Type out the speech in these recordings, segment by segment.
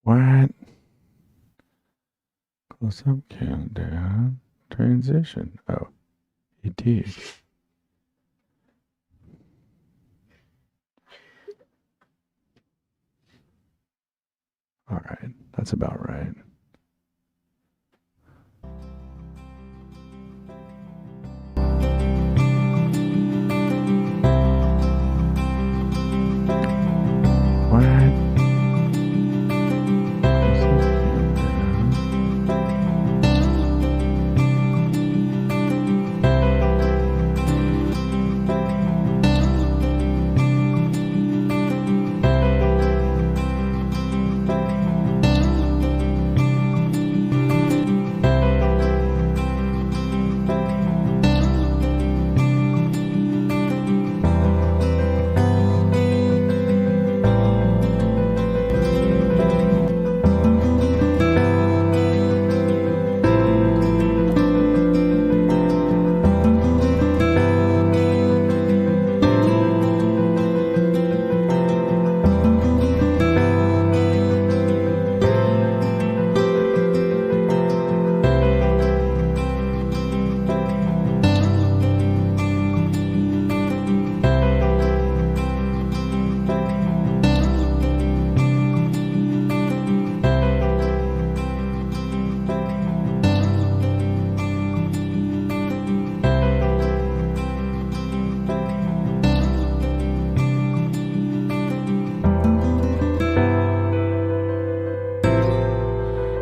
What? Close-up countdown. Transition. Oh, it did. All right, that's about right.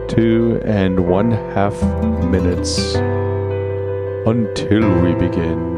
Two and 1/2 minutes until we begin.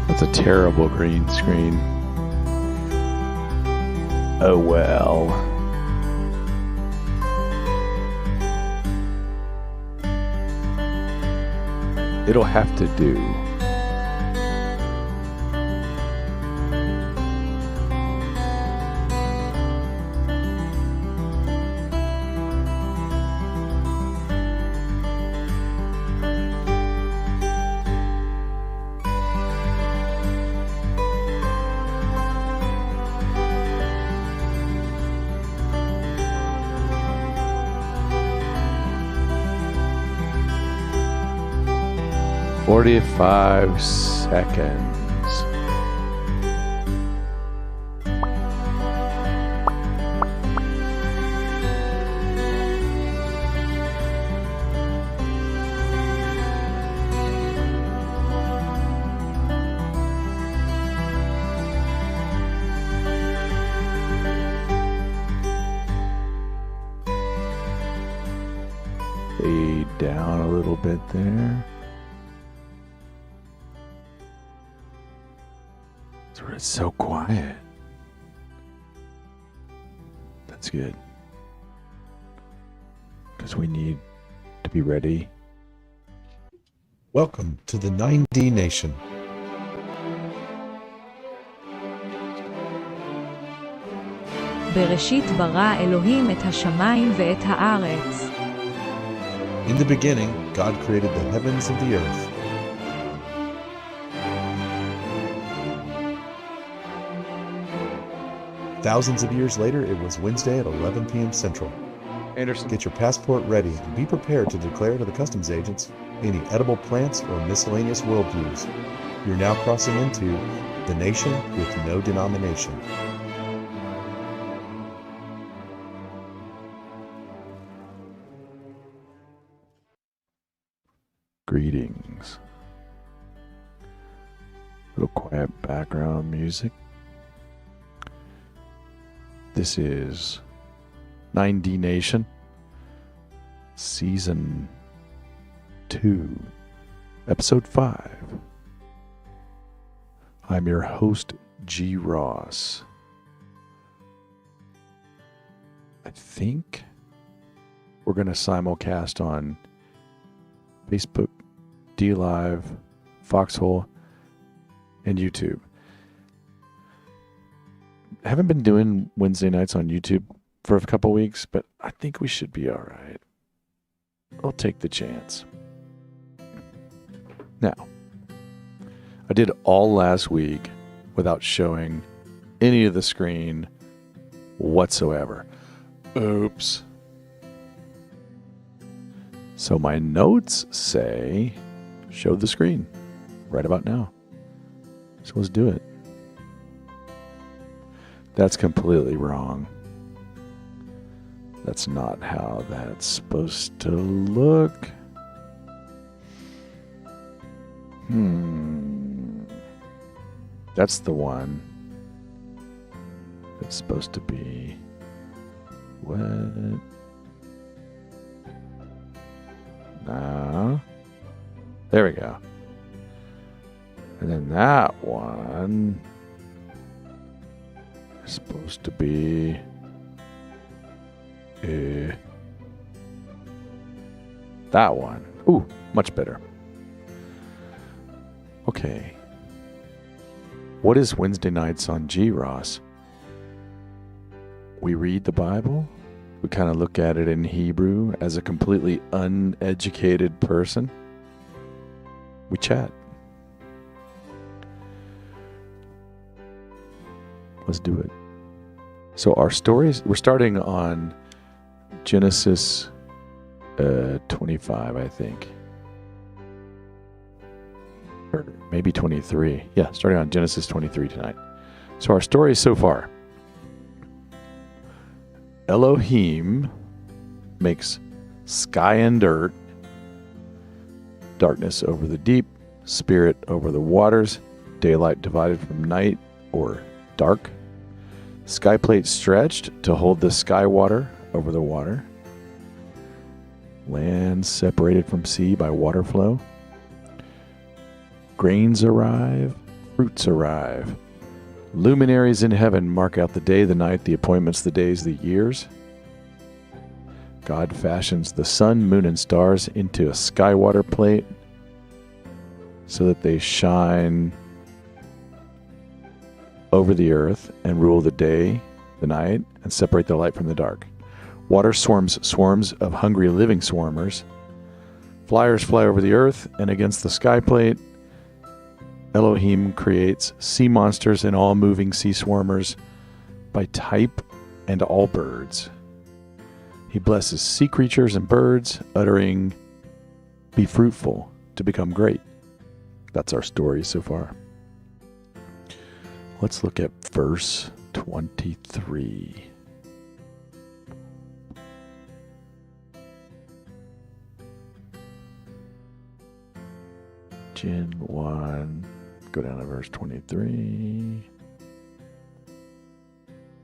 That's a terrible green screen. Oh well. It'll have to do. "45 seconds. Fade down a little bit there. It's so quiet. That's good. Because we need to be ready. Welcome to the 9dNation. בראשית ברא אלוהים את השמיים ואת הארץ. In the beginning, God created the heavens and the earth. Thousands of years later, it was Wednesday at 11 p.m. Central. Anderson. Get your passport ready and be prepared to declare to the customs agents any edible plants or miscellaneous worldviews. You're now crossing into the nation with no denomination. Greetings. Little quiet background music. This is 9dNation, Season 2, Episode 5. I'm your host, G. Ross. I think we're going to simulcast on Facebook, DLive, Foxhole, and YouTube. I haven't been doing Wednesday nights on YouTube for a couple weeks, but I think we should be all right. I'll take the chance. Now, I did all last week without showing any of the screen whatsoever. Oops. So my notes say, show the screen right about now. So let's do it. That's completely wrong. That's not how that's supposed to look. That's the one that's supposed to be what? No. There we go. And then that one is supposed to be that one. Ooh, much better. Okay. What is Wednesday nights on G. Ross? We read the Bible. We kind of look at it in Hebrew as a completely uneducated person. We chat. Let's do it. So our stories, we're starting on Genesis 25, I think. Or maybe 23. Yeah, starting on Genesis 23 tonight. So our stories so far. Elohim makes sky and dirt, darkness over the deep, spirit over the waters, daylight divided from night or dark, sky plate stretched to hold the sky water over the water, land separated from sea by water flow, grains arrive, fruits arrive. Luminaries in heaven mark out the day, the night, the appointments, the days, the years. God fashions the sun, moon, and stars into a sky water plate so that they shine over the earth and rule the day, the night, and separate the light from the dark. Water swarms of hungry living swarmers. Flyers fly over the earth and against the sky plate. Elohim creates sea monsters and all moving sea swarmers by type and all birds. He blesses sea creatures and birds, uttering, "Be fruitful to become great." That's our story so far. Let's look at verse 23. Gen 1. Go down to verse 23.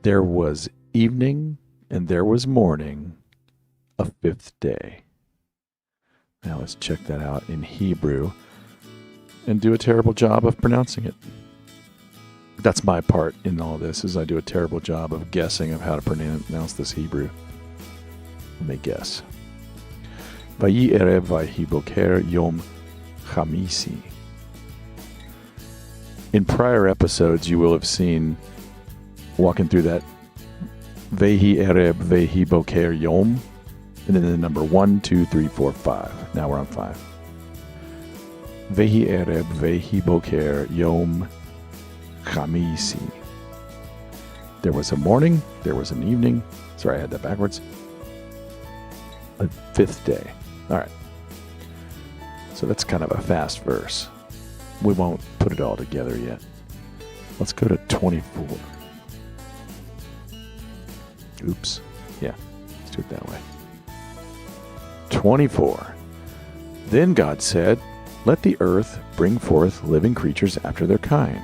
There was evening and there was morning, a fifth day. Now let's check that out in Hebrew and do a terrible job of pronouncing it. That's my part in all this, is I do a terrible job of guessing of how to pronounce this Hebrew. Let me guess. Vayi erev vayi boker yom chamisi. In prior episodes, you will have seen, walking through that, Vehi Ereb, Vehi Boker Yom, and then the number 1, 2, 3, 4, 5. Now we're on 5. Vehi Ereb, Vehi Boker Yom Chamisi. There was a morning, there was an evening. Sorry, I had that backwards. A fifth day. All right. So that's kind of a fast verse. We won't put it all together yet. Let's go to 24. Oops. Yeah, let's do it that way. 24. Then God said, "Let the earth bring forth living creatures after their kind,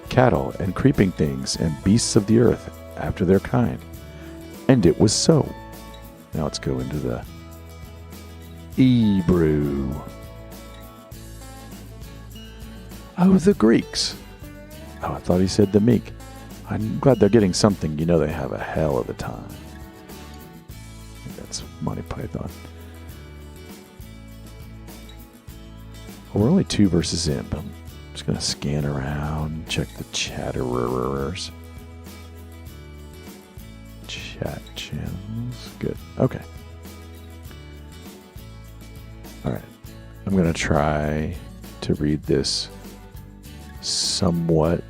cattle and creeping things and beasts of the earth after their kind." And it was so. Now let's go into the Hebrew. Oh, the Greeks. Oh, I thought he said the meek. I'm glad they're getting something. You know they have a hell of a time. I think that's Monty Python. Well, we're only 2 verses in, but I'm just going to scan around, check the chatterers. Chat channels. Good. Okay. All right. I'm going to try to read this somewhat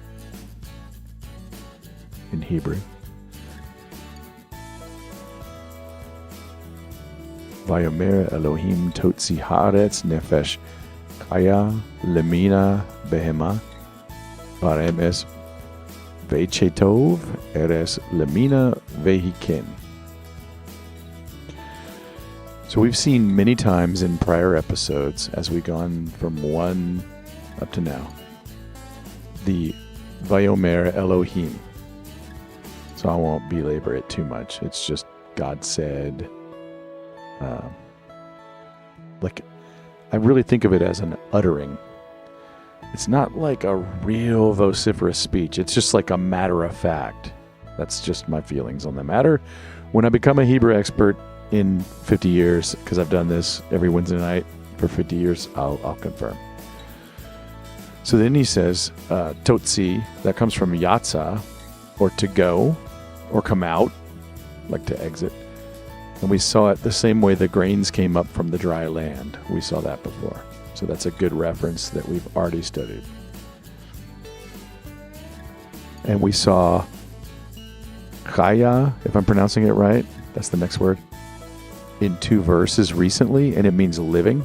in Hebrew. Vayomer Elohim totzi haaretz nefesh chaya lemina behema baremes vechetov eres lemina vehikin. So we've seen many times in prior episodes, as we've gone from 1 up to now, the Vayomer Elohim. So I won't belabor it too much. It's just God said. Like, I really think of it as an uttering. It's not like a real vociferous speech. It's just like a matter of fact. That's just my feelings on the matter. When I become a Hebrew expert in 50 years, because I've done this every Wednesday night for 50 years, I'll confirm. So then he says, totzi, that comes from yatsa, or to go, or come out, like to exit. And we saw it the same way the grains came up from the dry land. We saw that before. So that's a good reference that we've already studied. And we saw chaya, if I'm pronouncing it right, that's the next word, in 2 verses recently, and it means living.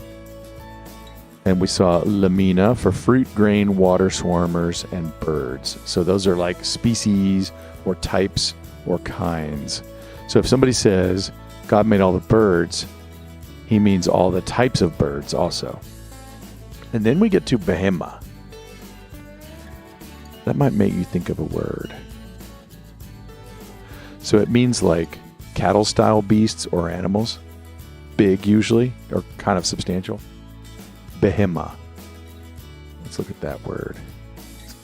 And we saw lamina for fruit, grain, water swarmers, and birds. So those are like species or types or kinds. So if somebody says God made all the birds, he means all the types of birds also. And then we get to behema. That might make you think of a word. So it means like cattle-style beasts or animals. Big usually, or kind of substantial. Behema. Let's look at that word.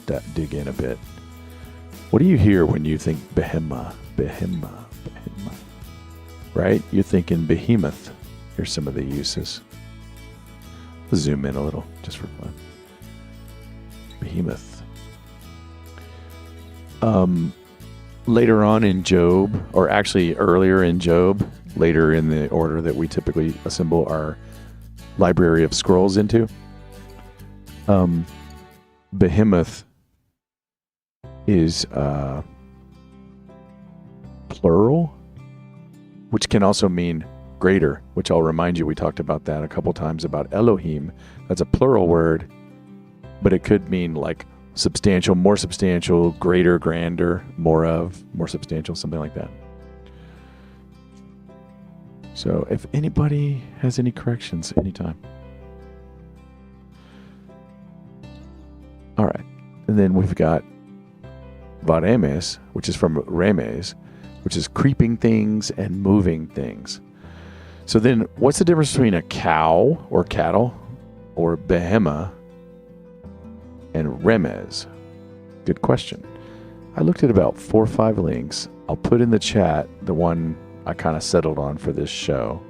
Let's dig in a bit. What do you hear when you think behema? Behema. Behema. Right? You're thinking behemoth. Here's some of the uses. Let's zoom in a little, just for fun. Behemoth. Later on in Job, or actually earlier in Job, later in the order that we typically assemble our library of scrolls into, behemoth is plural, which can also mean greater, which I'll remind you, we talked about that a couple times about Elohim. That's a plural word, but it could mean like substantial, more substantial, greater, grander, more of, more substantial, something like that. So if anybody has any corrections, anytime. All right. And then we've got varemes, which is from remes, which is creeping things and moving things. So then what's the difference between a cow or cattle or behema and remes? Good question. I looked at about 4 or 5 links. I'll put in the chat the one I kind of settled on for this show.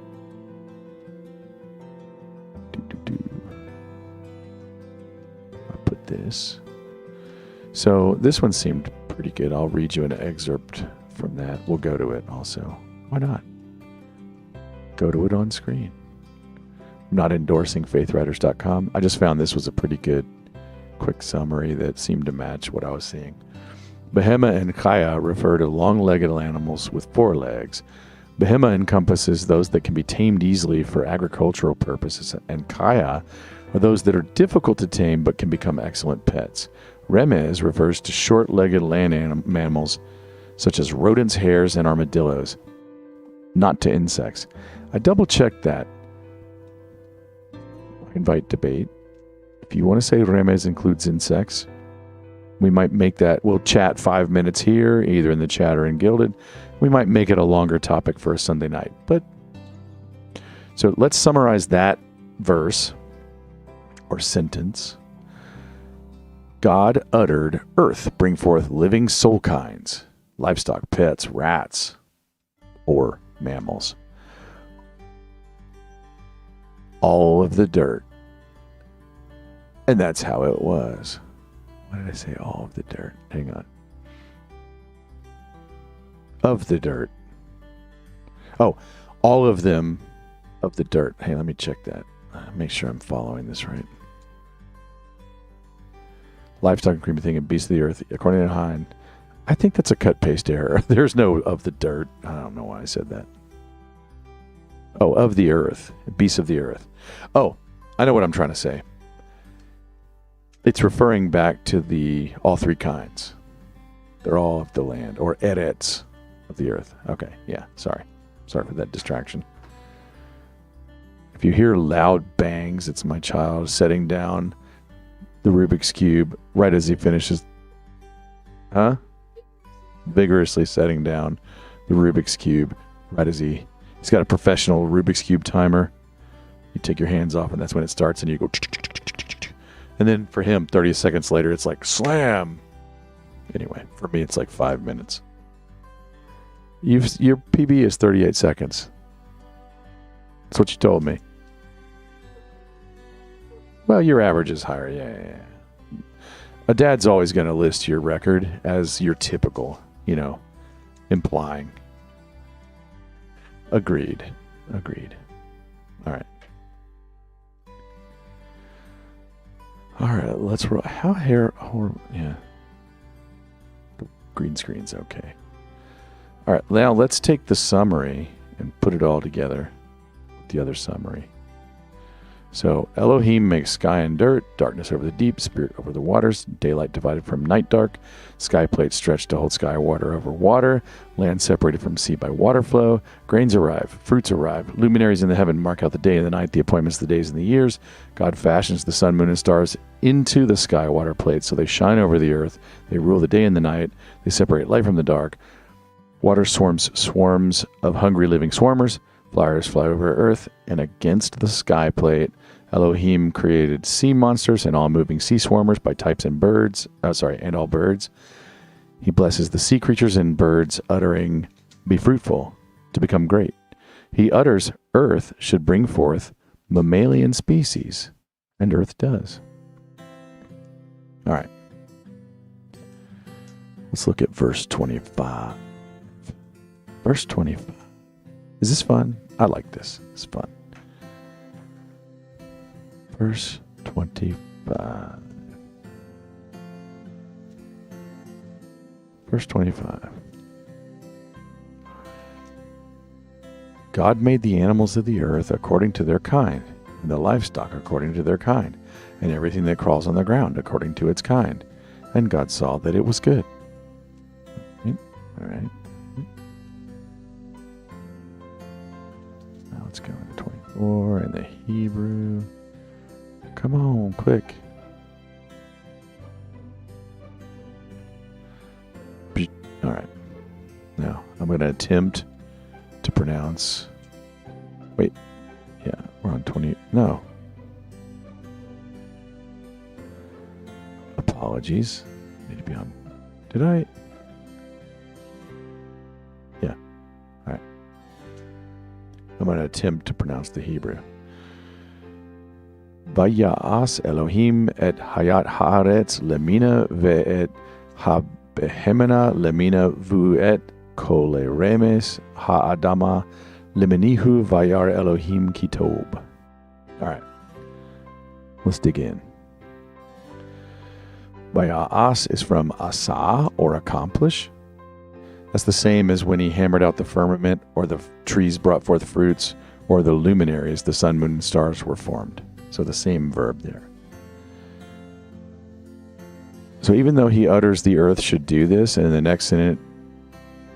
I put this. So this one seemed pretty good. I'll read you an excerpt from that. We'll go to it also. Why not? Go to it on screen. I'm not endorsing faithwriters.com. I just found this was a pretty good quick summary that seemed to match what I was seeing. Behema and chaya refer to long-legged animals with 4 legs. Behema encompasses those that can be tamed easily for agricultural purposes, and chaya are those that are difficult to tame but can become excellent pets. Remes refers to short-legged land mammals such as rodents, hares, and armadillos, not to insects. I double-checked that. I invite debate. If you want to say remes includes insects, we might make that, we'll chat 5 minutes here, either in the chat or in Gilded. We might make it a longer topic for a Sunday night. But so let's summarize that verse or sentence. God uttered, earth, bring forth living soul kinds, livestock, pets, rats, or mammals. All of the dirt. And that's how it was. Why did I say all of the dirt? Hang on. Of the dirt. Oh, all of them of the dirt. Hey, let me check that. Make sure I'm following this right. Livestock and creeping thing and beasts of the earth, according to Hein. I think that's a cut-paste error. There's no of the dirt. I don't know why I said that. Oh, of the earth. Beasts of the earth. Oh, I know what I'm trying to say. It's referring back to the all three kinds. They're all of the land, or eretz of the earth. Okay, yeah, sorry. Sorry for that distraction. If you hear loud bangs, it's my child setting down the Rubik's Cube right as he finishes. Huh? Vigorously setting down the Rubik's Cube right as he's got a professional Rubik's Cube timer. You take your hands off and that's when it starts and you go. And then for him, 30 seconds later, it's like slam. Anyway, for me, it's like 5 minutes. Your PB is 38 seconds. That's what you told me. Well, your average is higher. Yeah. A dad's always going to list your record as your typical, implying. Agreed. All right. Let's roll. Yeah. Green screen's okay. All right, now let's take the summary and put it all together with the other summary. So Elohim makes sky and dirt, darkness over the deep, spirit over the waters, daylight divided from night dark, sky plates stretched to hold sky water over water, land separated from sea by water flow, grains arrive, fruits arrive, luminaries in the heaven mark out the day and the night, the appointments, the days and the years. God fashions the sun, moon, and stars into the sky water plates so they shine over the earth, they rule the day and the night, they separate light from the dark. Water swarms of hungry living swarmers, flyers fly over earth, and against the sky plate, Elohim created sea monsters and all moving sea swarmers by types and and all birds. He blesses the sea creatures and birds, uttering, "Be fruitful, to become great." He utters, "Earth should bring forth mammalian species," and earth does. All right. Let's look at verse 25. Verse 25. Is this fun? I like this. It's fun. Verse 25. Verse 25. God made the animals of the earth according to their kind, and the livestock according to their kind, and everything that crawls on the ground according to its kind. And God saw that it was good. All right. Now let's go into 24 and the Hebrew. Come on, quick. All right. Now, I'm going to attempt to pronounce... Wait. Yeah, we're on 20... No. Apologies. Need to be on... Did I... Yeah. All right. I'm going to attempt to pronounce the Hebrew. Vaya'as Elohim et hayat haaretz lemina ve'et habehemena lemina vu'et kole remes ha'adama lemenihu vayar Elohim kitob. All right, let's dig in. Vaya'as is from asa, or accomplish. That's the same as when he hammered out the firmament, or the trees brought forth fruits, or the luminaries, the sun, moon, and stars were formed. So the same verb there. So even though he utters the earth should do this, and in the next sentence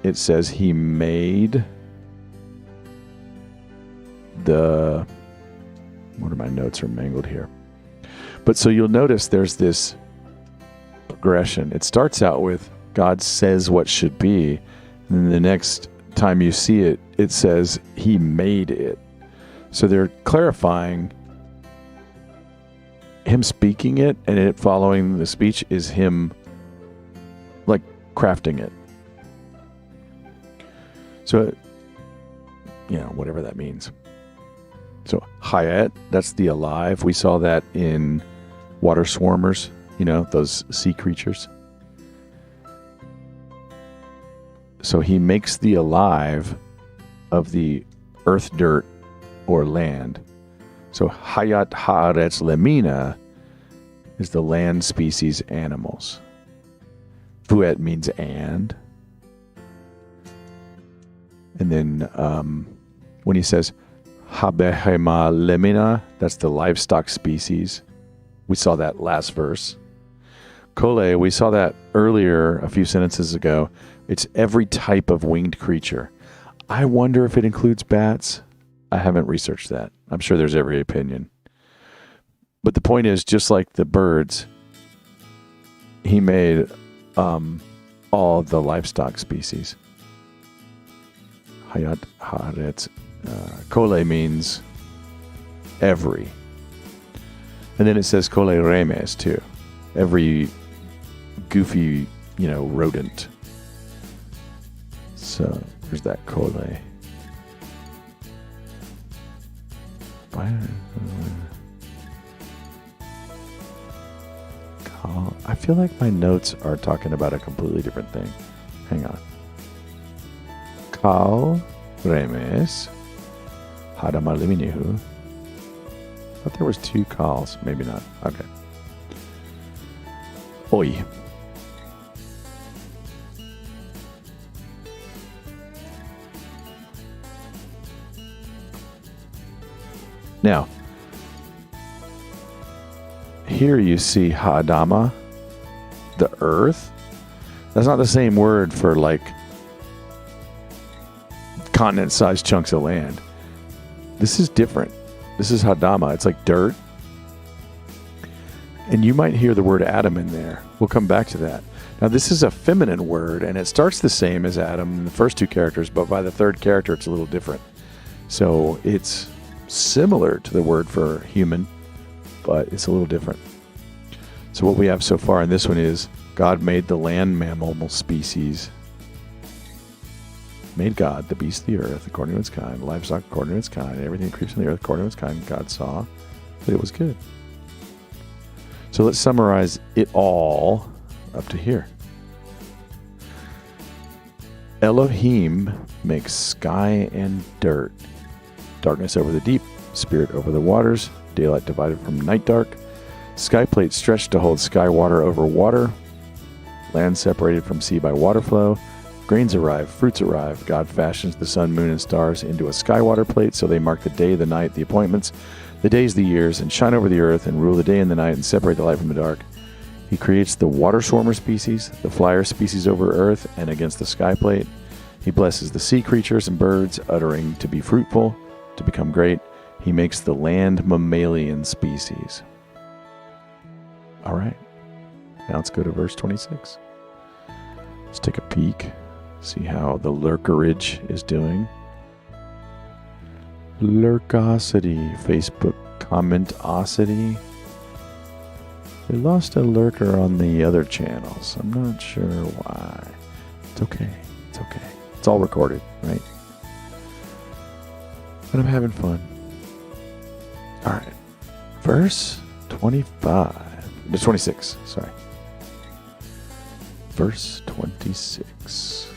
it says he made the One of my notes are mangled here. But so you'll notice there's this progression. It starts out with God says what should be, and then the next time you see it, it says he made it. So they're clarifying him speaking it, and it following the speech is him like crafting it. So, whatever that means. So Hayat, that's the alive. We saw that in water swarmers, those sea creatures. So he makes the alive of the earth, dirt, or land. So Hayat Haaretz Lemina is the land species animals. Fuet means and. And then when he says Habehema Lemina, that's the livestock species. We saw that last verse. Kole, we saw that earlier, a few sentences ago. It's every type of winged creature. I wonder if it includes bats. I haven't researched that. I'm sure there's every opinion. But the point is, just like the birds, he made all the livestock species. Hayat Haaretz. Kole means every. And then it says Kole Remes too. Every goofy, rodent. So there's that Kole. I feel like my notes are talking about a completely different thing. Hang on. Kal Remes Hadamar Liminihu. I thought there was two calls. Maybe not. Okay. Oi. Now, here you see Ha'adama, the earth. That's not the same word for like continent-sized chunks of land. This is different. This is Ha'adama. It's like dirt. And you might hear the word Adam in there. We'll come back to that. Now, this is a feminine word, and it starts the same as Adam in the first two characters, but by the third character, it's a little different. So it's similar to the word for human, but it's a little different. So what we have so far in this one is God made the land mammal species. Made God, the beast of the earth, according to its kind, livestock according to its kind, everything that creeps on the earth according to its kind. God saw that it was good. So let's summarize it all up to here. Elohim makes sky and dirt, darkness over the deep, spirit over the waters, daylight divided from night dark, sky plate stretched to hold sky water over water, land separated from sea by water flow, grains arrive, fruits arrive, God fashions the sun, moon, and stars into a sky water plate so they mark the day, the night, the appointments, the days, the years, and shine over the earth and rule the day and the night and separate the light from the dark. He creates the water swarmer species, the flyer species over earth and against the sky plate. He blesses the sea creatures and birds, uttering to be fruitful, to become great. He makes the land mammalian species. All right. Now let's go to verse 26. Let's take a peek, see how the lurkerage is doing. Lurkosity, Facebook commentosity. We lost a lurker on the other channels. I'm not sure why. It's okay. It's okay. It's all recorded, right? But I'm having fun. All right. Verse 25. 26, sorry. Verse 26.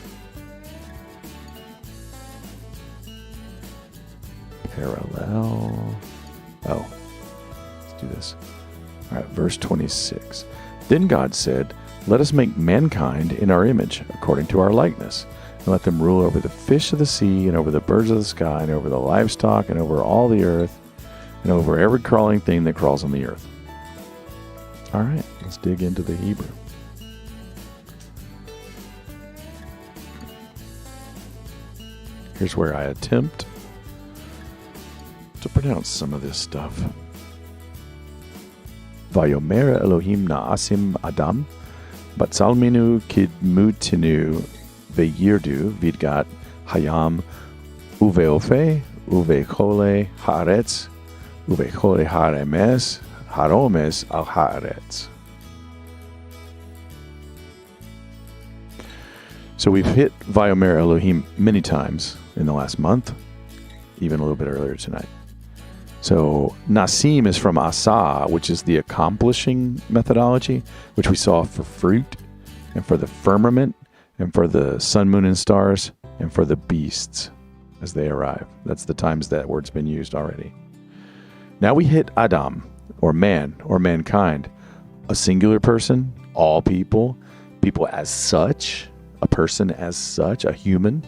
Parallel. Oh, let's do this. All right, verse 26. Then God said, "Let us make mankind in our image, according to our likeness, and let them rule over the fish of the sea, and over the birds of the sky, and over the livestock, and over all the earth, and over every crawling thing that crawls on the earth." All right, let's dig into the Hebrew. Here's where I attempt to pronounce some of this stuff. Vayomer Elohim na'asim Adam, Batzalminu kidmutinu veyirdu vidgat hayam uveofe uvechole haaretz uvechole haromes al haaretz. So we've hit Vayomer Elohim many times in the last month, even a little bit earlier tonight. So Nasim is from Asa, which is the accomplishing methodology, which we saw for fruit and for the firmament and for the sun, moon, and stars and for the beasts as they arrive. That's the times that word's been used already. Now we hit Adam, or man, or mankind, a singular person, all people, people as such, a person as such, a human.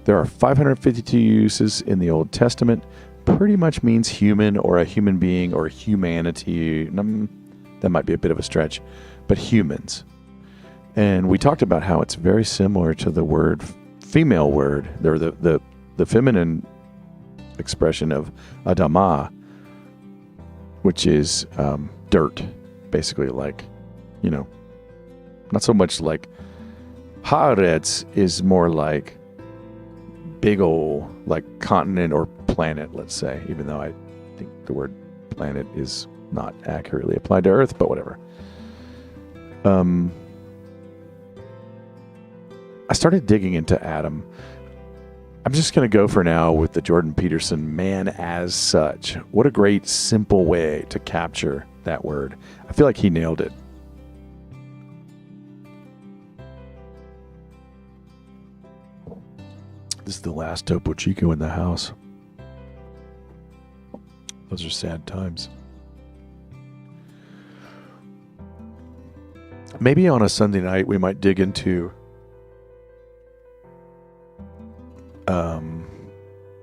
There are 552 uses in the Old Testament. Pretty much means human or a human being or humanity. That might be a bit of a stretch, but humans. And we talked about how it's very similar to the word female word, or the feminine expression of Adamah, which is dirt, basically, like, you know, not so much like Haaretz is more like big ol' like continent or planet, let's say, even though I think the word planet is not accurately applied to Earth, but whatever. I started digging into Adam. I'm just going to go for now with the Jordan Peterson man as such. What a great, simple way to capture that word. I feel like he nailed it. This is the last Topo Chico in the house. Those are sad times. Maybe on a Sunday night we might dig into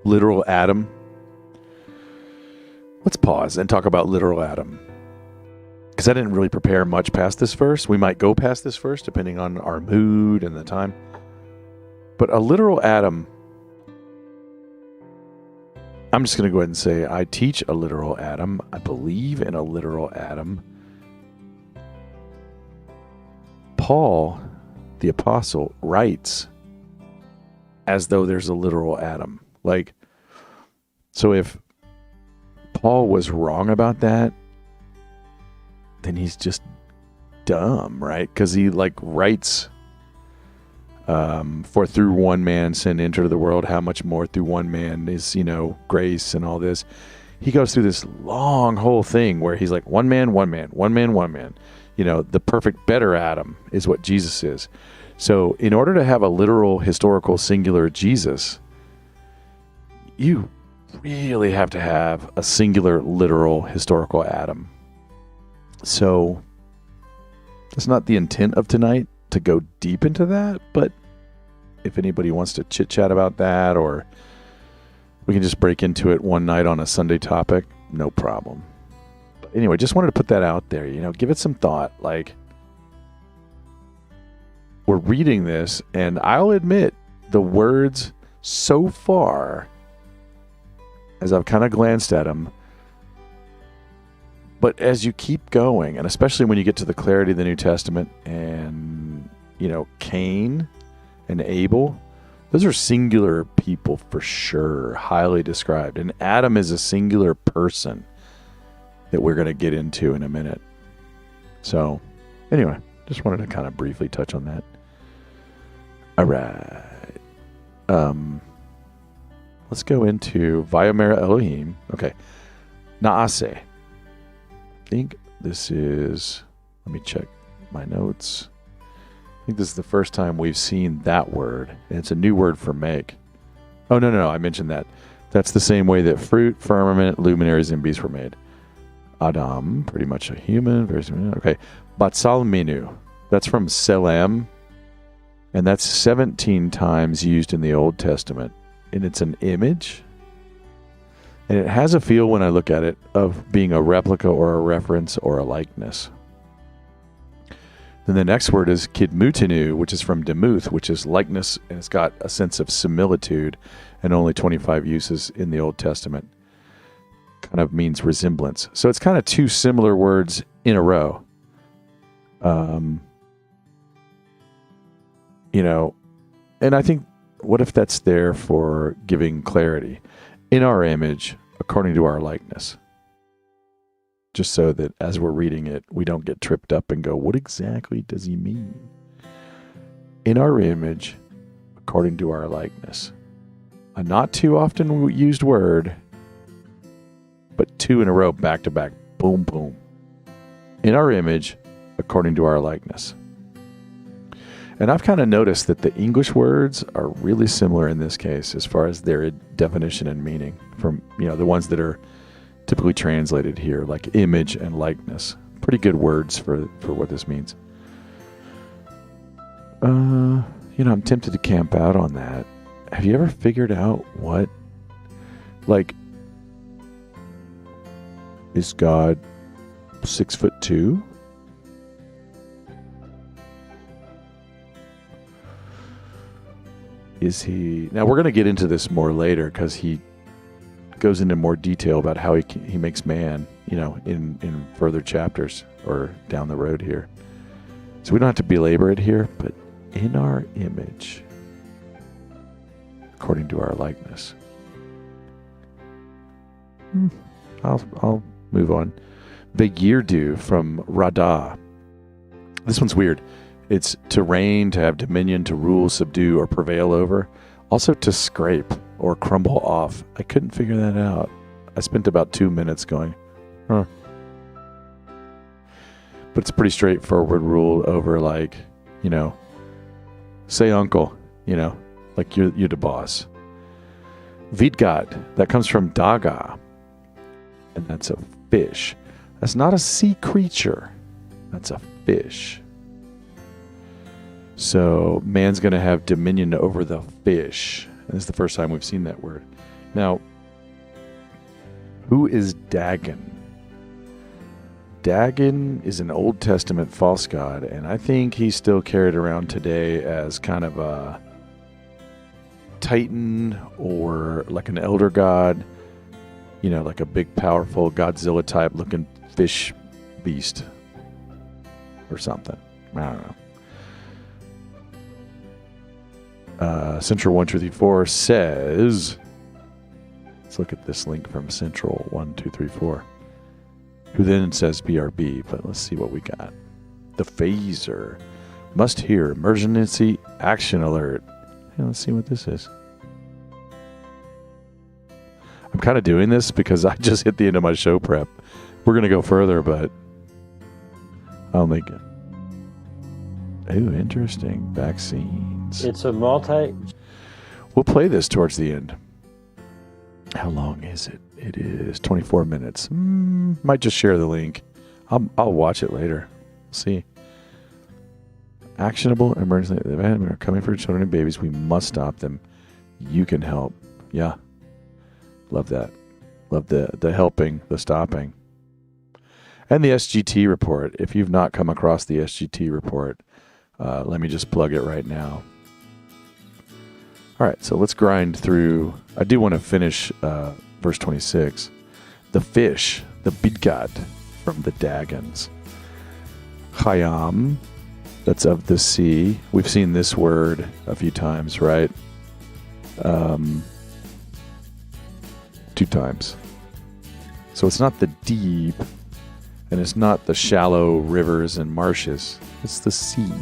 literal Adam. Let's pause and talk about literal Adam, because I didn't really prepare much past this verse. We might go past this verse depending on our mood and the time. But a literal Adam, I'm just going to go ahead and say I teach a literal Adam. I believe in a literal Adam. Paul, the apostle, writes as though there's a literal Adam. Like, so if Paul was wrong about that, then he's just dumb, right? Because he like writes, for through one man sin entered the world, how much more through one man is, you know, grace and all this. He goes through this long whole thing where he's like, one man, one man, one man, one man. You know, the perfect better Adam is what Jesus is. So in order to have a literal, historical, singular Jesus, you really have to have a singular, literal, historical Adam. So that's not the intent of tonight, to go deep into that, but if anybody wants to chit chat about that, or we can just break into it one night on a Sunday topic, no problem. But anyway, just wanted to put that out there, you know, give it some thought. Like, we're reading this, and I'll admit the words so far, as I've kind of glanced at them, but as you keep going, and especially when you get to the clarity of the New Testament and, you know, Cain and Abel, those are singular people for sure, highly described. And Adam is a singular person that we're going to get into in a minute. So, anyway, just wanted to kind of briefly touch on that. All right. Let's go into Vayomer Elohim. Okay. Naaseh. I think this is, let me check my notes. I think this is the first time we've seen that word. And it's a new word for make. Oh, no, I mentioned that. That's the same way that fruit, firmament, luminaries, and beasts were made. Adam, pretty much a human. Very similar. Okay. Batzal Minu. That's from Selam. And that's 17 times used in the Old Testament. And it's an image. And it has a feel, when I look at it, of being a replica or a reference or a likeness. Then the next word is kidmutinu, which is from demuth, which is likeness, and it's got a sense of similitude, and only 25 uses in the Old Testament. kind of means resemblance. So it's kind of two similar words in a row. And I think, what if that's there for giving clarity? In our image, according to our likeness. Just so that as we're reading it, we don't get tripped up and go, what exactly does he mean? In our image, according to our likeness. A not too often used word, but two in a row, back to back. Boom, boom. In our image, according to our likeness. And I've kind of noticed that the English words are really similar in this case as far as their definition and meaning from, the ones that are typically translated here, like image and likeness. Pretty good words for what this means. I'm tempted to camp out on that. Have you ever figured out what, is God 6'2"? Is he... Now, we're going to get into this more later because he goes into more detail about how he makes man, in further chapters or down the road here. So we don't have to belabor it here, but in our image, according to our likeness. I'll move on. Begirdu from Radah. This one's weird. It's to reign, to have dominion, to rule, subdue, or prevail over. Also to scrape or crumble off. I couldn't figure that out. I spent about 2 minutes going, huh. But it's pretty straightforward rule over, say uncle, like you're the boss. Vidgat, that comes from daga, and that's a fish. That's not a sea creature. That's a fish. So man's going to have dominion over the fish. And this is the first time we've seen that word. Now, who is Dagon? Dagon is an Old Testament false god, and I think he's still carried around today as kind of a titan or like an elder god, like a big, powerful Godzilla type looking fish beast or something. I don't know. Central 1234 says, let's look at this link from Central 1234, who then says BRB, but let's see what we got. The phaser. Must hear emergency action alert. Hey, let's see what this is. I'm kind of doing this because I just hit the end of my show prep. We're going to go further, but I'll make it. Ooh, interesting. Vaccines. It's a multi... We'll play this towards the end. How long is it? It is 24 minutes. Might just share the link. I'll watch it later. See. Actionable emergency event. Are coming for children and babies. We must stop them. You can help. Yeah. Love that. Love the helping, the stopping. And the SGT report. If you've not come across the SGT report, let me just plug it right now. All right, so let's grind through. I do want to finish verse 26. The fish, the bidgat from the Dagons. Chayam, that's of the sea. We've seen this word a few times, right? 2 times. So it's not the deep, and it's not the shallow rivers and marshes. It's the sea.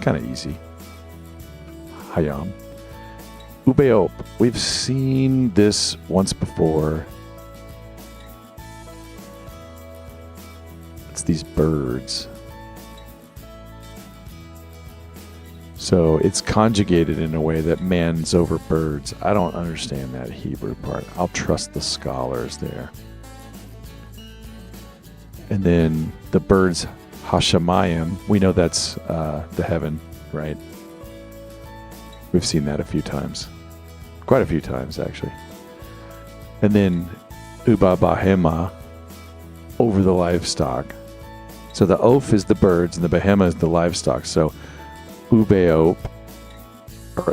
Kind of easy. Hayam. Ubeop. We've seen this once before. It's these birds. So it's conjugated in a way that man's over birds. I don't understand that Hebrew part. I'll trust the scholars there. And then the birds, Hashemayim. We know that's the heaven, right? We've seen that a few times. Quite a few times, actually. And then Uba Bahema, over the livestock. So the Oph is the birds and the Behema is the livestock. So Ubeop, or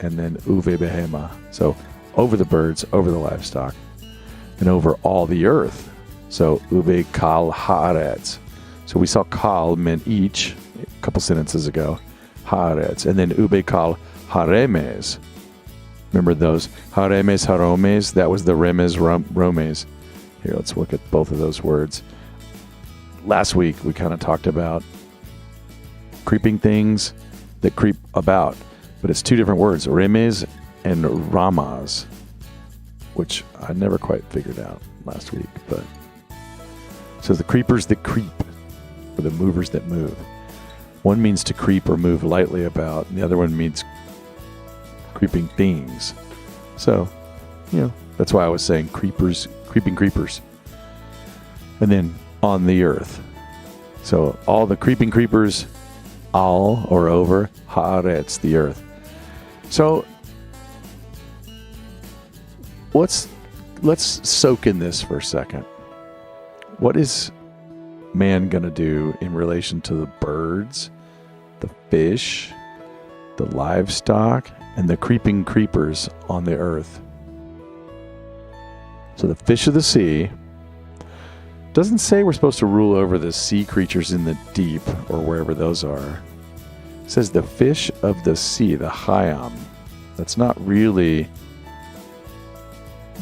and then Uve Behema. So over the birds, over the livestock. and over all the earth. So ube kal haaretz. So we saw kal meant each a couple sentences ago. Haaretz. And then ube kal haremes. Remember those? Haremes, haromes. That was the remes, romes. Here, let's look at both of those words. Last week, we kind of talked about creeping things that creep about. But it's two different words, remes and ramas, which I never quite figured out last week. But so the creepers that creep, or the movers that move. One means to creep or move lightly about, and the other one means creeping things. So, that's why I was saying creepers, creeping creepers. And then on the earth. So all the creeping creepers, al, or over, haaretz, the earth. So let's soak in this for a second. What is man going to do in relation to the birds, the fish, the livestock, and the creeping creepers on the earth? So the fish of the sea doesn't say we're supposed to rule over the sea creatures in the deep or wherever those are. It says the fish of the sea, the Hayam. That's not really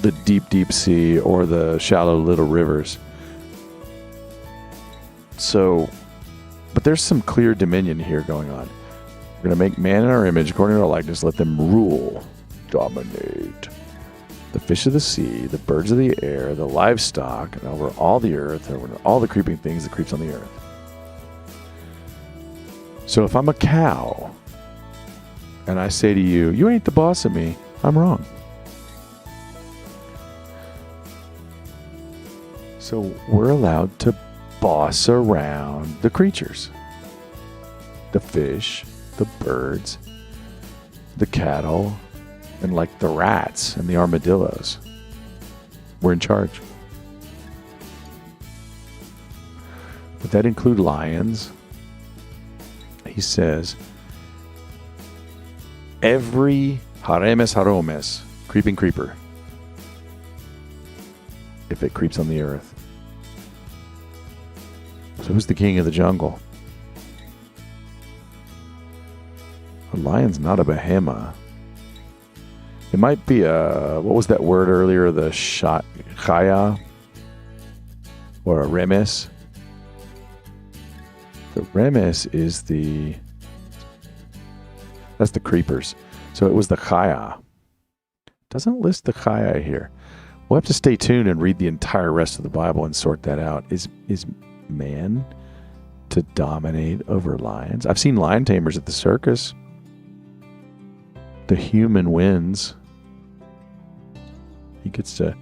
the deep, deep sea or the shallow little rivers. So, but there's some clear dominion here going on. We're going to make man in our image, according to our likeness, let them rule, dominate. The fish of the sea, the birds of the air, the livestock, and over all the earth, and over all the creeping things that creeps on the earth. So if I'm a cow, and I say to you, you ain't the boss of me, I'm wrong. So we're allowed to boss around the creatures. The fish, the birds, the cattle, and like the rats and the armadillos. We're in charge. Would that include lions? He says, every haremes haromes, creeping creeper, if it creeps on the earth. So who's the king of the jungle? A lion's not a behemoth. It might be what was that word earlier? The chaya or a remes. The remes is that's the creepers. So it was the chaya. Doesn't list the chaya here. We'll have to stay tuned and read the entire rest of the Bible and sort that out. Is man to dominate over lions? I've seen lion tamers at the circus. The human wins. He gets to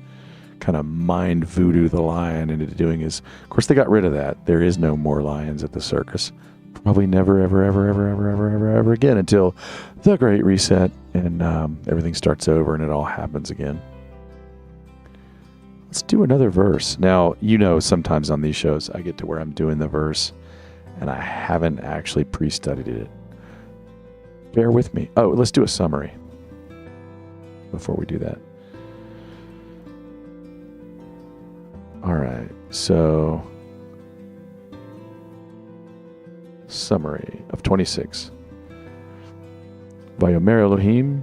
kind of mind voodoo the lion into doing his... Of course, they got rid of that. There is no more lions at the circus. Probably never, ever, ever, ever, ever, ever, ever, ever again until the Great Reset and everything starts over and it all happens again. Let's do another verse. Now, sometimes on these shows I get to where I'm doing the verse and I haven't actually pre-studied it. Bear with me. Oh, let's do a summary before we do that. All right, so summary of 26. Vayomer Elohim,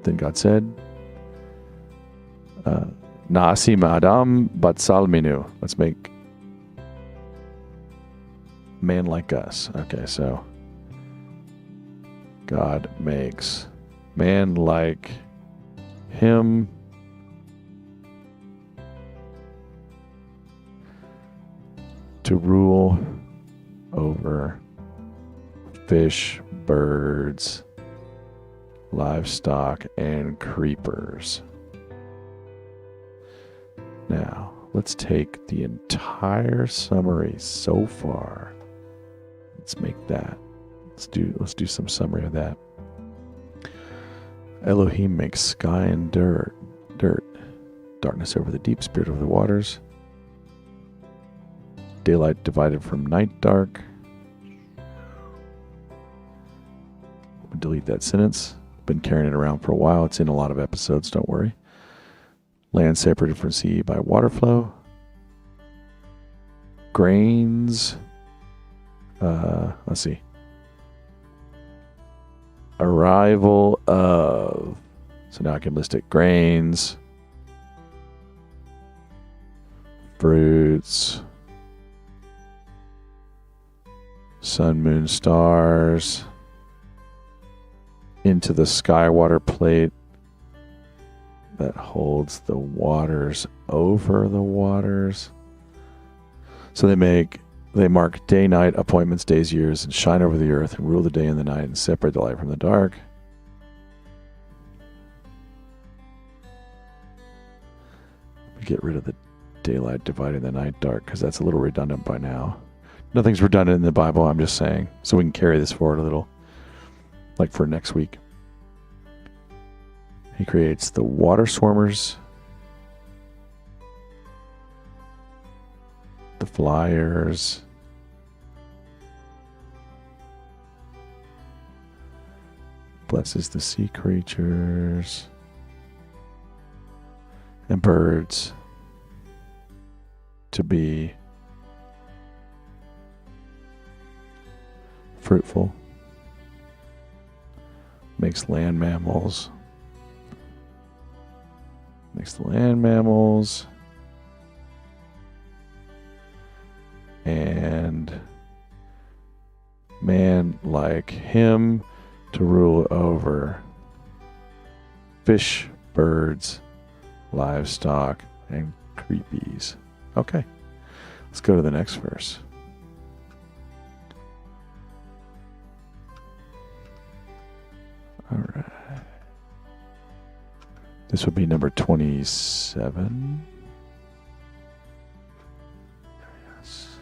then God said, Na'asim Adam Batsal Minu. Let's make man like us. Okay, so God makes man like him. To rule over fish, birds, livestock, and creepers. Now, let's take the entire summary so far. Let's make that. Let's do some summary of that. Elohim makes sky and dirt, darkness over the deep, spirit over the waters. Daylight divided from night dark. Delete that sentence. Been carrying it around for a while. It's in a lot of episodes, don't worry. Land separated from sea by water flow. Grains. Let's see. Arrival of. So now I can list it. Grains. Fruits. Sun, moon, stars. Into the sky water plate that holds the waters over the waters. So they mark day, night, appointments, days, years, and shine over the earth and rule the day and the night and separate the light from the dark. Get rid of the daylight dividing the night dark because that's a little redundant by now. Nothing's redundant in the Bible, I'm just saying. So we can carry this forward a little, like for next week. He creates the water swarmers, the flyers, blesses the sea creatures, and birds to be fruitful, makes land mammals, and man like him to rule over fish, birds, livestock, and creepies. Okay, let's go to the next verse. All right. This would be number 27. Yes.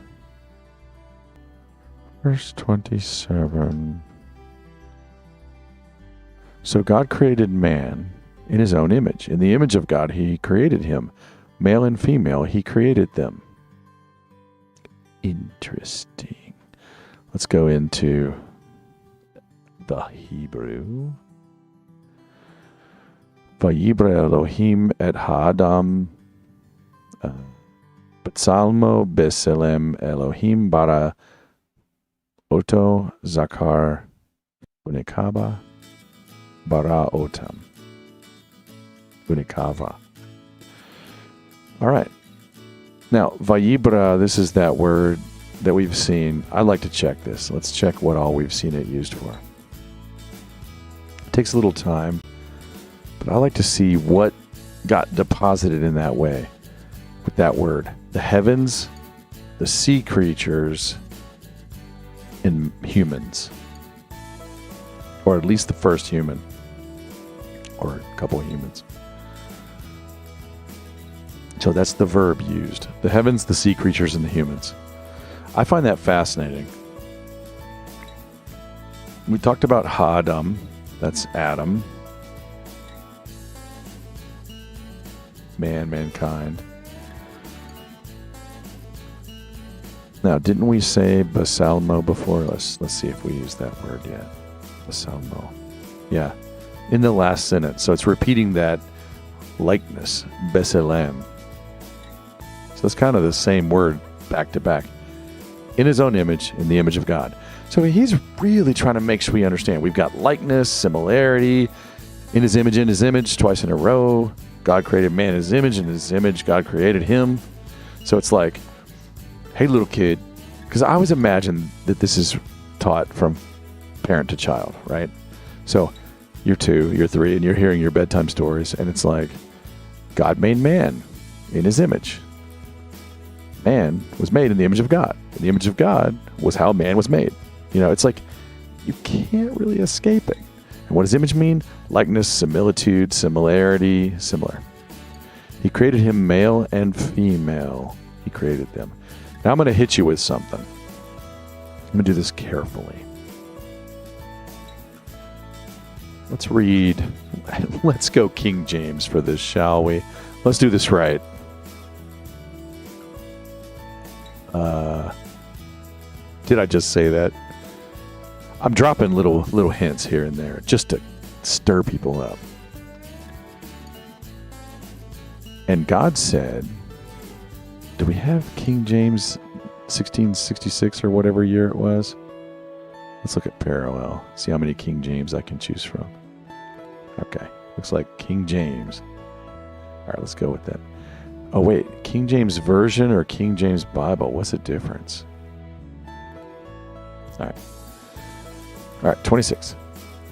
Verse 27. So God created man in his own image. In the image of God, he created him. Male and female, he created them. Interesting. Let's go into the Hebrew. Vayibra Elohim et ha'adam B'tzalmo B'Selem Elohim bara Oto Zakar Unikaba bara Otam Unikava. All right. Now, Vayibra, this is that word that we've seen. I'd like to check this. Let's check what all we've seen it used for. It takes a little time, but I like to see what got deposited in that way with that word. The heavens, the sea creatures, and humans. Or at least the first human. Or a couple of humans. So that's the verb used. The heavens, the sea creatures, and the humans. I find that fascinating. We talked about Ha'adam. That's Adam. Mankind. Now, didn't we say Basalmo before? Let's see if we use that word yet. Basalmo. Yeah. In the last sentence. So it's repeating that likeness. Beselem. So it's kind of the same word back to back. In his own image, in the image of God. So he's really trying to make sure we understand. We've got likeness, similarity, in his image, twice in a row. God created man in his image, God created him. So it's like, hey, little kid, because I always imagine that this is taught from parent to child, right? So you're 2, you're 3, and you're hearing your bedtime stories, and it's like, God made man in his image. Man was made in the image of God. And the image of God was how man was made. You know, it's like, you can't really escape it. And what does image mean? Likeness, similitude, similarity, similar. He created him male and female. He created them. Now I'm going to hit you with something. I'm going to do this carefully. Let's read. Let's go King James for this, shall we? Let's do this right. Did I just say that? I'm dropping little hints here and there just to stir people up. And God said, do we have King James 1666 or whatever year it was? Let's look at parallel. See how many King James I can choose from. Okay. Looks like King James. All right, let's go with that. Oh, wait. King James Version or King James Bible? What's the difference? All right. All right, 26.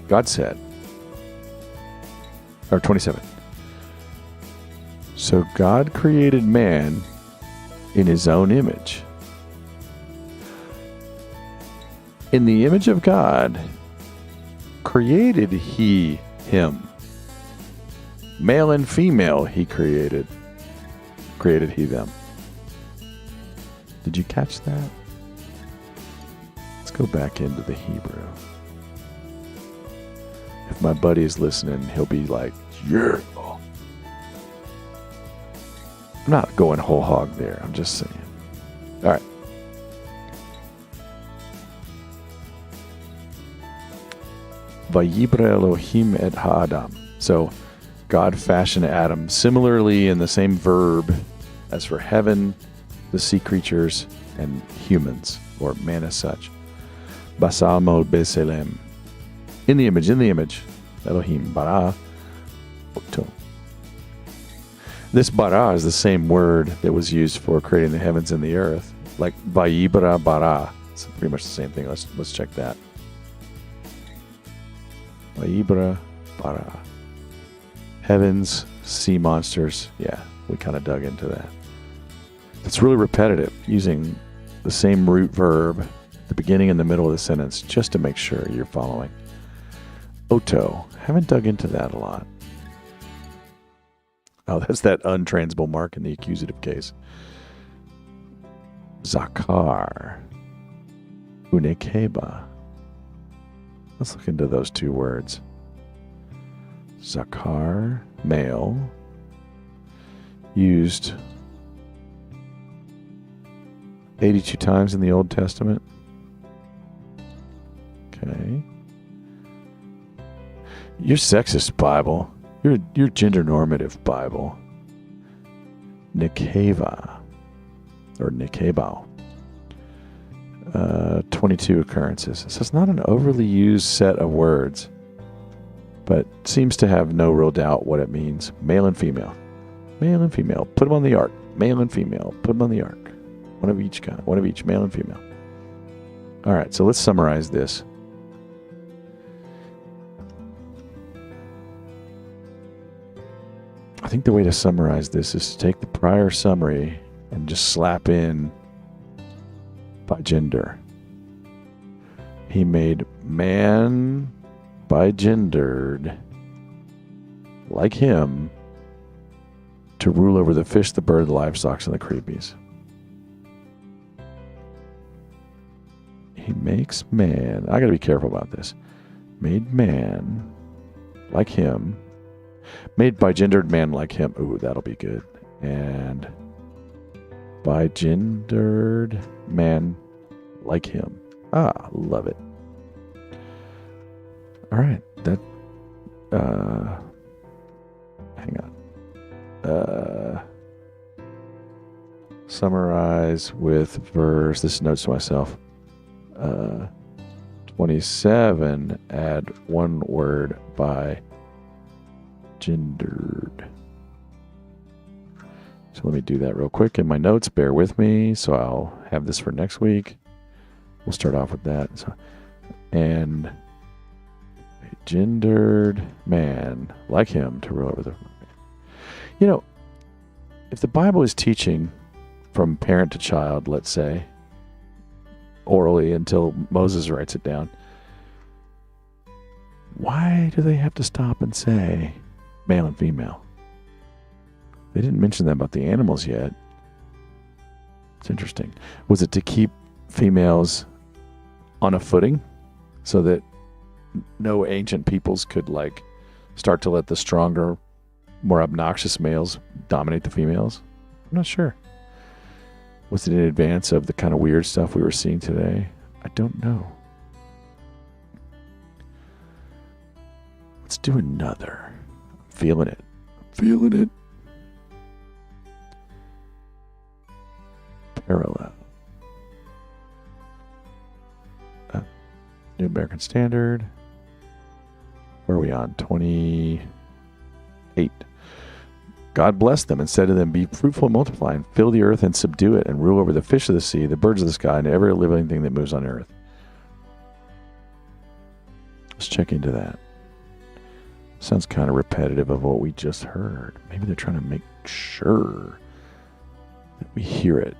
God said, or 27. So God created man in his own image. In the image of God created he him. Male and female he created. Created he them. Did you catch that? Let's go back into the Hebrew. If my buddy is listening, he'll be like, yeah. I'm not going whole hog there. I'm just saying. All right. Vayibra Elohim et ha'adam. So God fashioned Adam similarly in the same verb as for heaven, the sea creatures, and humans, or man as such. Basal Beselem. In the image, Elohim, bara, oto. This bara is the same word that was used for creating the heavens and the earth, like vayibra bara. It's pretty much the same thing. Let's check that. Vayibra bara. Heavens, sea monsters. Yeah, we kind of dug into that. It's really repetitive, using the same root verb at the beginning and the middle of the sentence, just to make sure you're following. Oto. Haven't dug into that a lot. Oh, that's that untransable mark in the accusative case. Zakar. Unekeba. Let's look into those two words. Zakar, male, used 82 times in the Old Testament. Okay. You're sexist, Bible. You're gender normative, Bible. Nekeva. Or Nekebao. 22 occurrences. So it's not an overly used set of words, but seems to have no real doubt what it means. Male and female. Male and female. Put them on the ark. Male and female. Put them on the ark. One of each kind. One of each, male and female. All right, so let's summarize this. I think the way to summarize this is to take the prior summary and just slap in by gender. He made man bigendered like him to rule over the fish, the bird, the livestock, and the creepies. He makes man, I gotta be careful about this, made man like him, made bigendered man like him. Ooh, that'll be good. And bigendered man like him. Ah, love it. All right, that, hang on. Summarize with verse, this is notes to myself. 27, add one word by gendered. So let me do that real quick in my notes. Bear with me. So I'll have this for next week. We'll start off with that. So, and a gendered man like him to rule over the. You know, if the Bible is teaching from parent to child, let's say, orally until Moses writes it down, why do they have to stop and say male and female? They didn't mention that about the animals yet. It's interesting. Was it to keep females on a footing so that no ancient peoples could like start to let the stronger, more obnoxious males dominate the females? I'm not sure. Was it in advance of the kind of weird stuff we were seeing today? I don't know. Let's do another. I'm feeling it. I'm feeling it. parallel. New American Standard. Where are we on? 28. God blessed them and said to them, be fruitful and multiply, and fill the earth and subdue it, and rule over the fish of the sea, the birds of the sky, and every living thing that moves on earth. Let's check into that. Sounds kind of repetitive of what we just heard. Maybe they're trying to make sure that we hear it.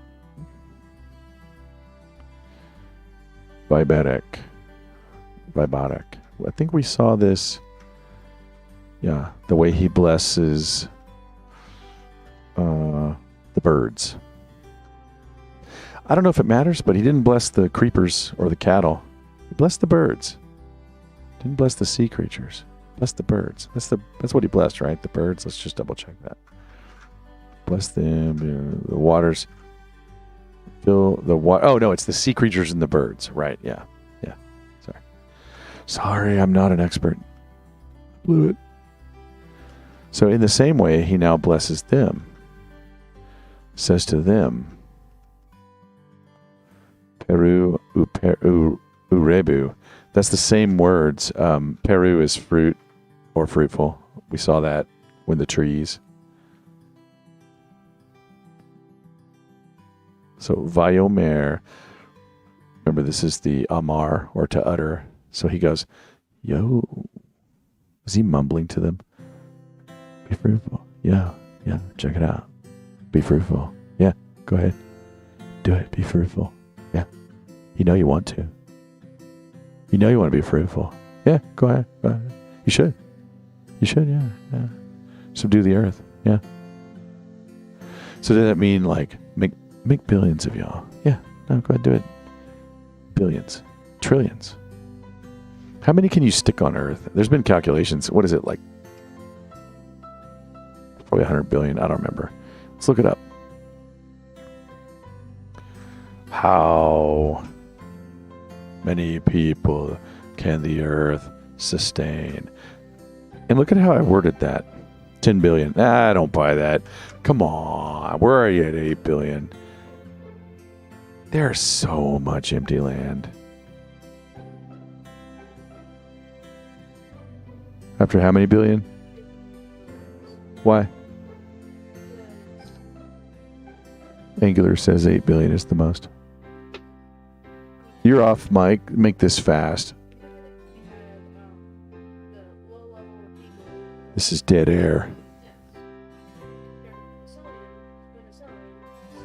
Vibatic. I think we saw this. Yeah, the way he blesses the birds. I don't know if it matters, but he didn't bless the creepers or the cattle. He blessed the birds. Didn't bless the sea creatures. Bless the birds. That's what he blessed, right? The birds. Let's just double check that. Bless them. The waters. Fill the water. Oh no, it's the sea creatures and the birds. Right? Yeah. Sorry, I'm not an expert. Blew it. So in the same way, he now blesses them. Says to them, Peru urebu. That's the same words. Peru is fruit or fruitful. We saw that when the trees. So vayomer. Remember, this is the amar, or to utter. So he goes, yo. Is he mumbling to them? Be fruitful. Yeah. Check it out. Be fruitful. Yeah. Go ahead. Do it. Be fruitful. Yeah. You know you want to. You know you want to be fruitful. Yeah. Go ahead. You should. Yeah. Subdue the earth. Yeah. So does that mean like make billions of y'all? Yeah. No, go ahead. Do it. Billions. Trillions. How many can you stick on Earth? There's been calculations. What is it, like? Probably 100 billion. I don't remember. Let's look it up. How many people can the Earth sustain? And look at how I worded that. 10 billion. I don't buy that. Come on. Where are you at 8 billion? There's so much empty land. After how many billion? Why? Angular says 8 billion is the most. You're off, Mike. Make this fast. This is dead air.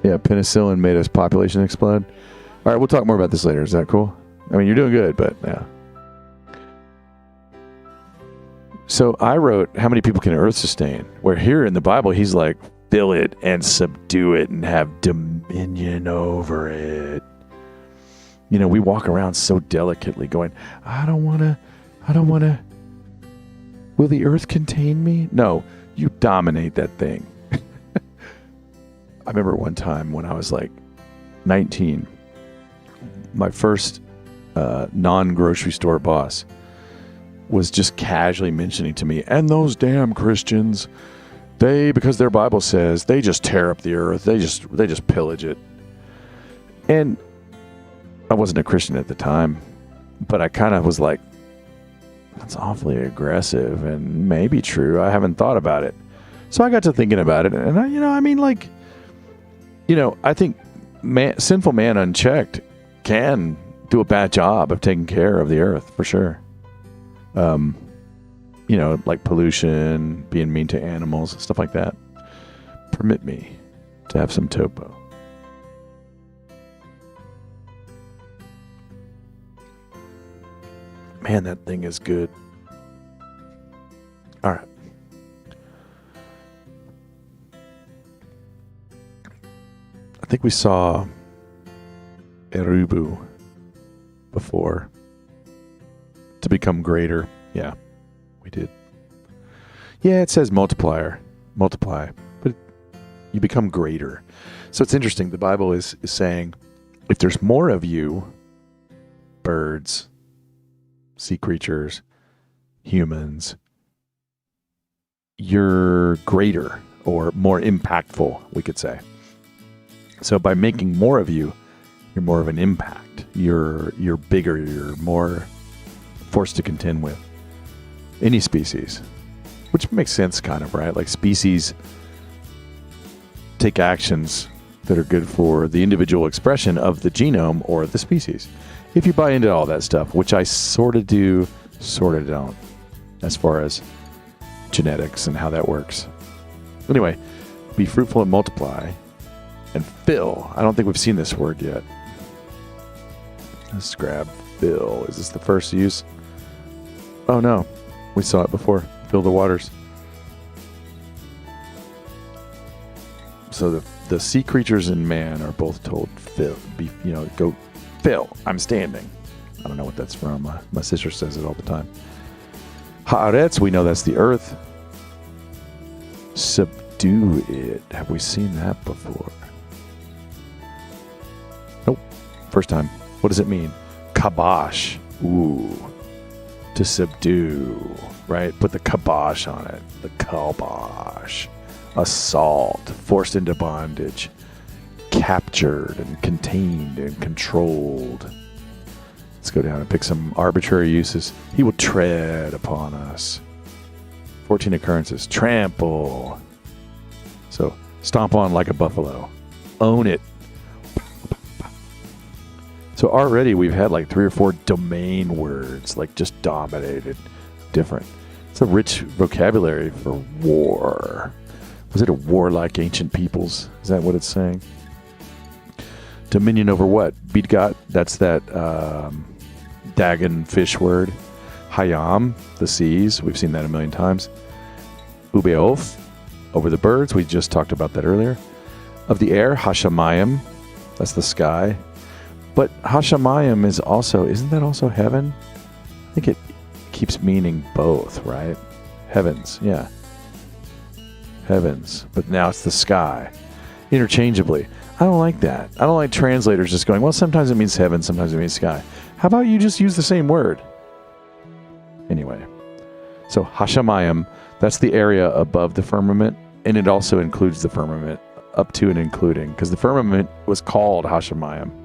Yeah, penicillin made us population explode. All right, we'll talk more about this later. Is that cool? I mean, you're doing good, but yeah. So I wrote, how many people can Earth sustain? Where here in the Bible, he's like, fill it and subdue it and have dominion over it. You know, we walk around so delicately going, I don't want to. Will the earth contain me? No, you dominate that thing. I remember one time when I was like 19, my first non-grocery store boss was just casually mentioning to me, and those damn Christians, because their Bible says, they just tear up the earth. They just pillage it. And I wasn't a Christian at the time, but I kind of was like, that's awfully aggressive and maybe true. I haven't thought about it. So I got to thinking about it, and I think sinful man unchecked can do a bad job of taking care of the earth, for sure. Like pollution, being mean to animals, stuff like that. Permit me to have some topo. Man, that thing is good. All right. I think we saw Erubu before. To become greater. Yeah, we did. Yeah, it says multiply, but you become greater. So it's interesting. The Bible is saying, if there's more of you, birds, sea creatures, humans, you're greater or more impactful, we could say. So by making more of you, you're more of an impact. You're bigger. You're more forced to contend with any species, which makes sense, kind of, right? Like species take actions that are good for the individual expression of the genome or the species. If you buy into all that stuff, which I sort of do, sort of don't, as far as genetics and how that works. Anyway, be fruitful and multiply and fill. I don't think we've seen this word yet. Let's grab fill. Is this the first use? Oh no, we saw it before. Fill the waters. So the sea creatures and man are both told fill. Go fill. I'm standing. I don't know what that's from. My sister says it all the time. Haaretz, we know that's the earth. Subdue it. Have we seen that before? Nope. First time. What does it mean? Kabosh. Ooh. To subdue. Right? Put the kabosh on it. The kabosh. Assault. Forced into bondage. Captured and contained and controlled. Let's go down and pick some arbitrary uses. He will tread upon us. 14 occurrences. Trample. So, stomp on like a buffalo. Own it. So already we've had like 3 or 4 domain words, like just dominated. Different. It's a rich vocabulary for war. Was it a warlike ancient peoples? Is that what it's saying? Dominion over what? Bidgat, that's that Dagon fish word. Hayam, the seas. We've seen that a million times. Ubeoth, over the birds. We just talked about that earlier. Of the air, Hashamayim. That's the sky. But Hashamayim is also, isn't that also heaven? I think it keeps meaning both, right? Heavens, yeah. Heavens. But now it's the sky. Interchangeably. I don't like that. I don't like translators just going, well, sometimes it means heaven, sometimes it means sky. How about you just use the same word? Anyway. So Hashamayim, that's the area above the firmament, and it also includes the firmament, up to and including, because the firmament was called Hashamayim.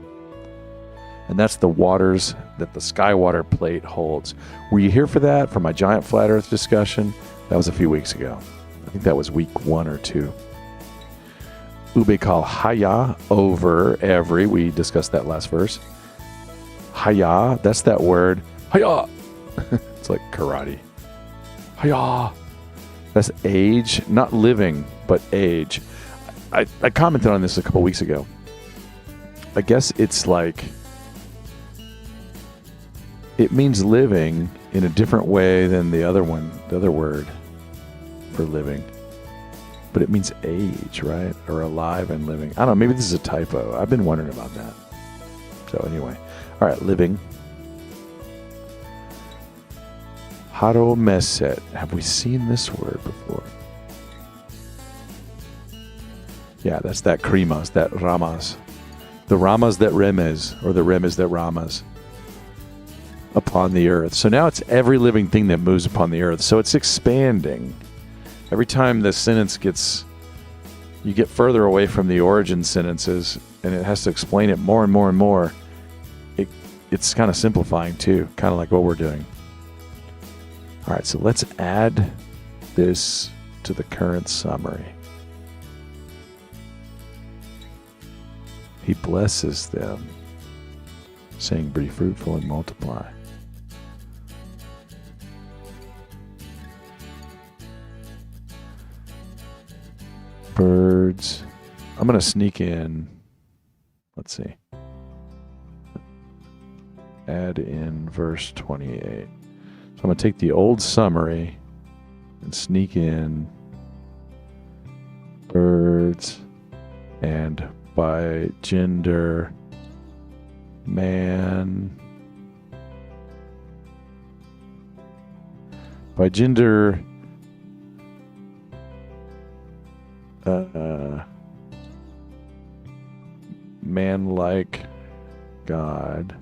And that's the waters that the sky water plate holds. Were you here for that, for my giant flat earth discussion? That was a few weeks ago. I think that was week 1 or 2. Ubekal haya, over every. We discussed that last verse. Haya, that's that word. Haya! It's like karate. Haya! That's age, not living, but age. I commented on this a couple weeks ago. I guess it's like, it means living in a different way than the other one, the other word for living. But it means age, right? Or alive and living. I don't know, maybe this is a typo. I've been wondering about that. So anyway. All right, living. Haro meset. Have we seen this word before? Yeah, that's that krimas, that ramas. The ramas that remes, or the remes that ramas. Upon the earth. So now it's every living thing that moves upon the earth. So it's expanding. Every time the sentence you get further away from the origin sentences, and it has to explain it more and more and more, it's kind of simplifying too, kind of like what we're doing. All right, so let's add this to the current summary. He blesses them, saying, be fruitful and multiply. Birds. I'm going to sneak in. Let's see. Add in verse 28. So I'm going to take the old summary and sneak in birds and by gender, man. By gender, man-like God,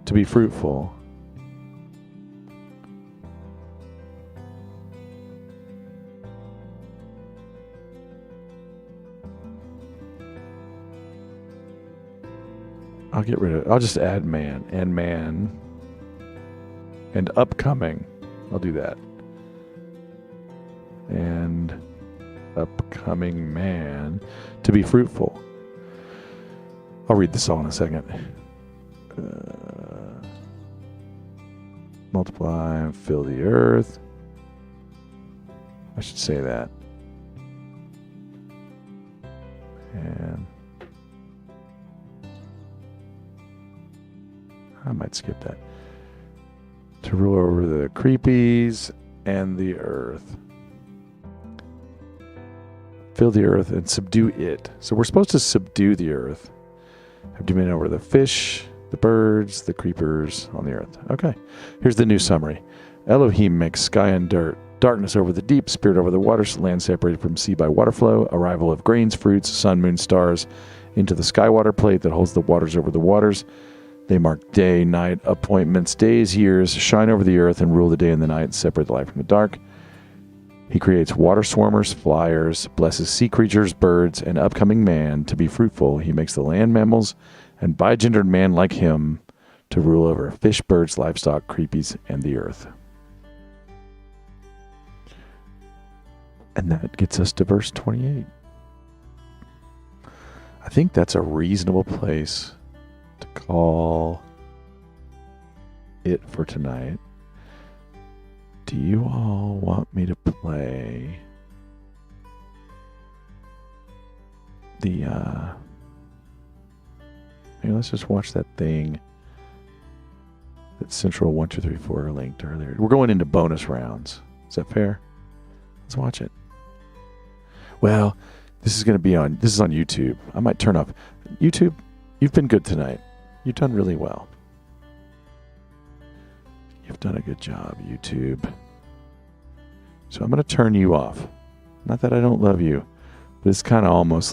to be fruitful. I'll just add man and upcoming. I'll do that. And upcoming man to be fruitful. I'll read this all in a second. Multiply and fill the earth. I should say that. And I might skip that. To rule over the creepies and the earth. Fill the earth and subdue it. So we're supposed to subdue the earth. Have dominion over the fish, the birds, the creepers on the earth. Okay. Here's the new summary. Elohim makes sky and dirt, darkness over the deep, spirit over the waters, land separated from sea by water flow, arrival of grains, fruits, sun, moon, stars, into the sky water plate that holds the waters over the waters. They mark day, night, appointments, days, years, shine over the earth and rule the day and the night, separate the light from the dark. He creates water swarmers, flyers, blesses sea creatures, birds, and upcoming man to be fruitful. He makes the land mammals and bigendered man like him to rule over fish, birds, livestock, creepies, and the earth. And that gets us to verse 28. I think that's a reasonable place to call it for tonight. Do you all want me to play the maybe let's just watch that thing that Central 1, 2, 3, 4 linked earlier. We're going into bonus rounds. Is that fair? Let's watch it. Well, this is on YouTube. I might turn off YouTube. You've been good tonight. You've done really well. You've done a good job, YouTube. So I'm going to turn you off. Not that I don't love you, but it's kind of almost